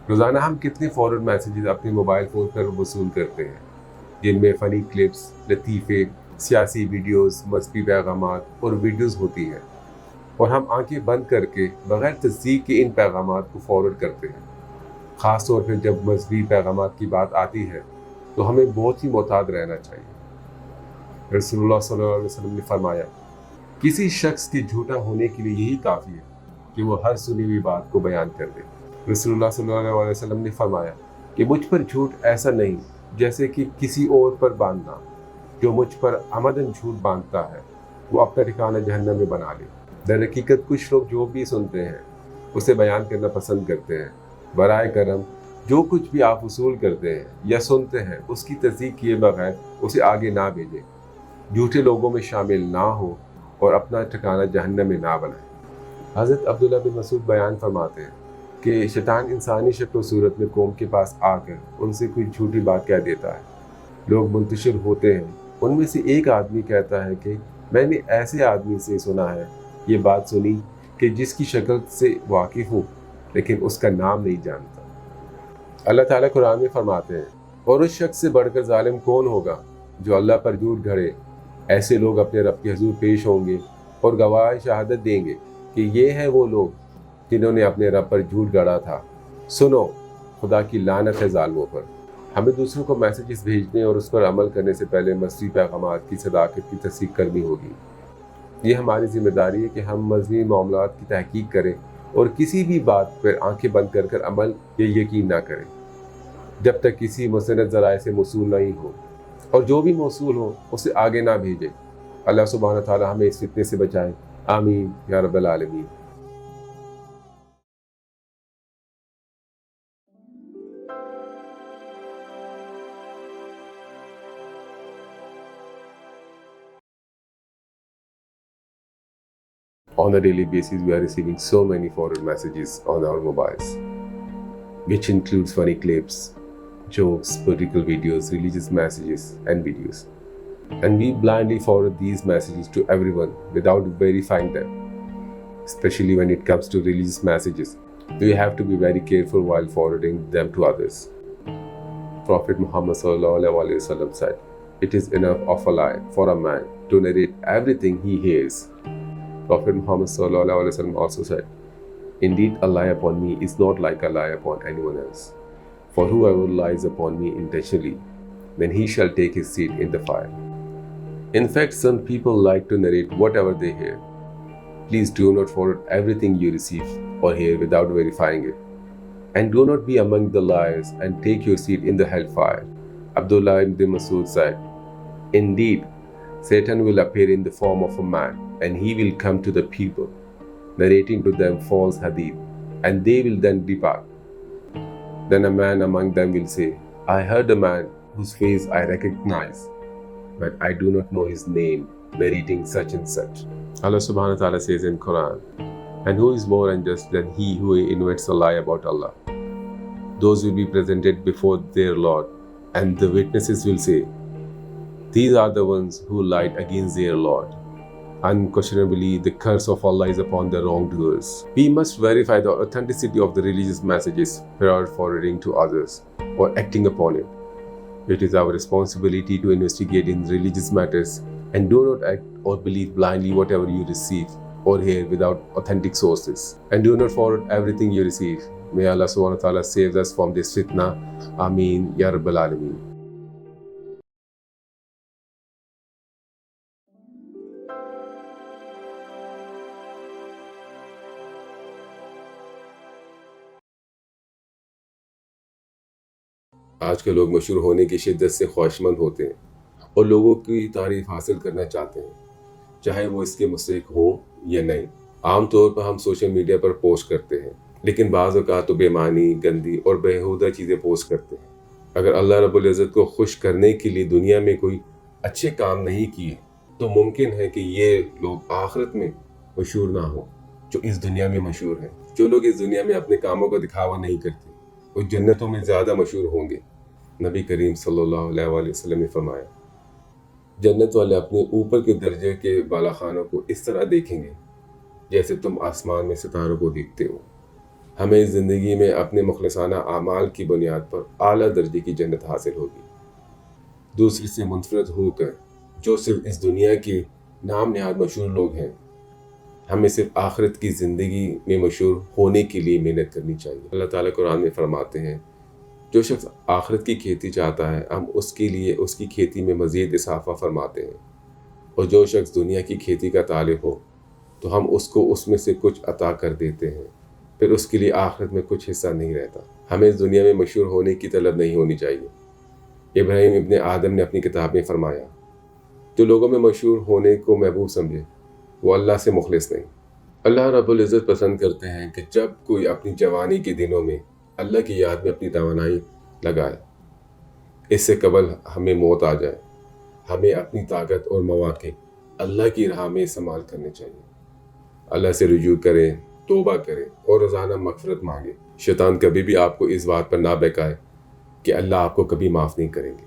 روزانہ ہم کتنے فارورڈ میسیجز اپنے موبائل فون پر وصول کرتے ہیں، جن میں فنی کلپس، لطیفے، سیاسی ویڈیوز، مذہبی پیغامات اور ویڈیوز ہوتی ہیں، اور ہم آنکھیں بند کر کے بغیر تصدیق کے ان پیغامات کو فارورڈ کرتے ہیں۔ خاص طور پہ جب مذہبی پیغامات کی بات آتی ہے تو ہمیں بہت ہی محتاط رہنا چاہیے۔ رسول اللہ صلی اللہ علیہ وسلم نے فرمایا، کسی شخص کے جھوٹا ہونے کے لیے یہی کافی ہے کہ وہ ہر سنی ہوئی بات کو بیان کر دے۔ رسول اللہ صلی اللہ علیہ وسلم نے فرمایا کہ مجھ پر جھوٹ ایسا نہیں جیسے کہ کسی اور پر باندھنا، جو مجھ پر عمدن جھوٹ باندھتا ہے وہ اپنا ٹھکانہ جہنم میں بنا لے۔ در حقیقت کچھ لوگ جو بھی سنتے ہیں اسے بیان کرنا پسند کرتے ہیں۔ برائے کرم جو کچھ بھی آپ وصول کرتے ہیں یا سنتے ہیں اس کی تصدیق کیے بغیر اسے آگے نہ بھیجیں، جھوٹے لوگوں میں شامل نہ ہو اور اپنا ٹھکانہ جہنم میں نہ بنائیں۔ حضرت عبداللہ بن مسعود بیان فرماتے ہیں کہ شیطان انسانی شکل و صورت میں قوم کے پاس آ کر ان سے کوئی جھوٹی بات کہہ دیتا ہے۔ لوگ منتشر ہوتے ہیں، ان میں سے ایک آدمی کہتا ہے کہ میں نے ایسے آدمی سے سنا ہے، یہ بات سنی کہ جس کی شکل سے واقف ہوں لیکن اس کا نام نہیں جانتا۔ اللہ تعالیٰ قرآن میں فرماتے ہیں، اور اس شخص سے بڑھ کر ظالم کون ہوگا جو اللہ پر جھوٹ گھڑے۔ ایسے لوگ اپنے رب کے حضور پیش ہوں گے اور گواہ شہادت دیں گے کہ یہ ہیں وہ لوگ جنہوں نے اپنے رب پر جھوٹ گڑا تھا۔ سنو، خدا کی لعنت ہے ظالموں پر۔ ہمیں دوسروں کو میسیجز بھیجنے اور اس پر عمل کرنے سے پہلے مذہبی پیغامات کی صداقت کی تصدیق کرنی ہوگی۔ یہ ہماری ذمہ داری ہے کہ ہم مذہبی معاملات کی تحقیق کریں اور کسی بھی بات پر آنکھیں بند کر کر عمل یا یقین نہ کریں جب تک کسی مستند ذرائع سے موصول نہیں ہو، اور جو بھی موصول ہو اسے آگے نہ بھیجیں۔ اللہ سبحانہ تعالیٰ ہمیں اس فتنے سے بچائے، آمین یا رب العالمین۔ On a daily basis, we are receiving so many forward messages on our mobiles, which includes funny clips, jokes, political videos, religious messages, and videos. And we blindly forward these messages to everyone without verifying them. Especially when it comes to religious messages, we have to be very careful while forwarding them to others. Prophet Muhammad sallallahu alaihi wasallam said, "It is enough of a lie for a man to narrate everything he hears." Prophet Muhammad sallallahu alaihi wasallam also said, "Indeed, a lie upon me is not like a lie upon anyone else. For whoever lies upon me intentionally, then he shall take his seat in the fire." In fact, some people like to narrate whatever they hear. Please do not forward everything you receive or hear without verifying it. And do not be among the liars and take your seat in the hellfire. Abdullah ibn Mas'ud said, "Indeed, Satan will appear in the form of a man, and he will come to the people, narrating to them false hadith, and they will then depart. Then a man among them will say, I heard a man whose face I recognize, but I do not know his name, narrating such and such." Allah subhanahu wa ta'ala says in Quran, "And who is more unjust than he who invents a lie about Allah? Those will be presented before their Lord, and the witnesses will say, These are the ones who lied against their Lord. Unquestionably, the curse of Allah is upon the wrongdoers." We must verify the authenticity of the religious messages prior to forwarding to others or acting upon it. It is our responsibility to investigate in religious matters and do not act or believe blindly whatever you receive or hear without authentic sources. And do not forward everything you receive. May Allah subhanahu wa ta'ala save us from this fitna. Ameen ya Rabbal Alameen. آج کے لوگ مشہور ہونے کی شدت سے خواہشمند ہوتے ہیں اور لوگوں کی تعریف حاصل کرنا چاہتے ہیں، چاہے وہ اس کے مستحق ہوں یا نہیں۔ عام طور پر ہم سوشل میڈیا پر پوسٹ کرتے ہیں، لیکن بعض اوقات تو بے معنی، گندی اور بیہودہ چیزیں پوسٹ کرتے ہیں۔ اگر اللہ رب العزت کو خوش کرنے کے لیے دنیا میں کوئی اچھے کام نہیں کیے تو ممکن ہے کہ یہ لوگ آخرت میں مشہور نہ ہوں جو اس دنیا میں مشہور ہیں۔ جو لوگ اس دنیا میں اپنے کاموں کا دکھاوا نہیں کرتے وہ جنتوں میں زیادہ مشہور ہوں گے۔ نبی کریم صلی اللہ علیہ وآلہ وسلم نے فرمایا، جنت والے اپنے اوپر کے درجے کے بالا خانوں کو اس طرح دیکھیں گے جیسے تم آسمان میں ستاروں کو دیکھتے ہو۔ ہمیں زندگی میں اپنے مخلصانہ اعمال کی بنیاد پر اعلیٰ درجے کی جنت حاصل ہوگی، دوسرے سے منفرد ہو کر جو صرف اس دنیا کے نام نہاد مشہور لوگ ہیں۔ ہمیں صرف آخرت کی زندگی میں مشہور ہونے کے لیے محنت کرنی چاہیے۔ اللہ تعالیٰ قرآن میں فرماتے ہیں، جو شخص آخرت کی کھیتی چاہتا ہے ہم اس کے لیے اس کی کھیتی میں مزید اضافہ فرماتے ہیں، اور جو شخص دنیا کی کھیتی کا طالب ہو تو ہم اس کو اس میں سے کچھ عطا کر دیتے ہیں، پھر اس کے لیے آخرت میں کچھ حصہ نہیں رہتا۔ ہمیں اس دنیا میں مشہور ہونے کی طلب نہیں ہونی چاہیے۔ ابراہیم ابن آدم نے اپنی کتاب میں فرمایا، جو لوگوں میں مشہور ہونے کو محبوب سمجھے وہ اللہ سے مخلص نہیں۔ اللہ رب العزت پسند کرتے ہیں کہ جب کوئی اپنی جوانی کے دنوں میں اللہ کی یاد میں اپنی توانائی لگائے، اس سے قبل ہمیں موت آ جائے۔ ہمیں اپنی طاقت اور مواقع اللہ کی راہ میں استعمال کرنے چاہیے۔ اللہ سے رجوع کریں، توبہ کریں اور روزانہ مغفرت مانگیں۔ شیطان کبھی بھی آپ کو اس بات پر نہ بہکائے کہ اللہ آپ کو کبھی معاف نہیں کریں گے۔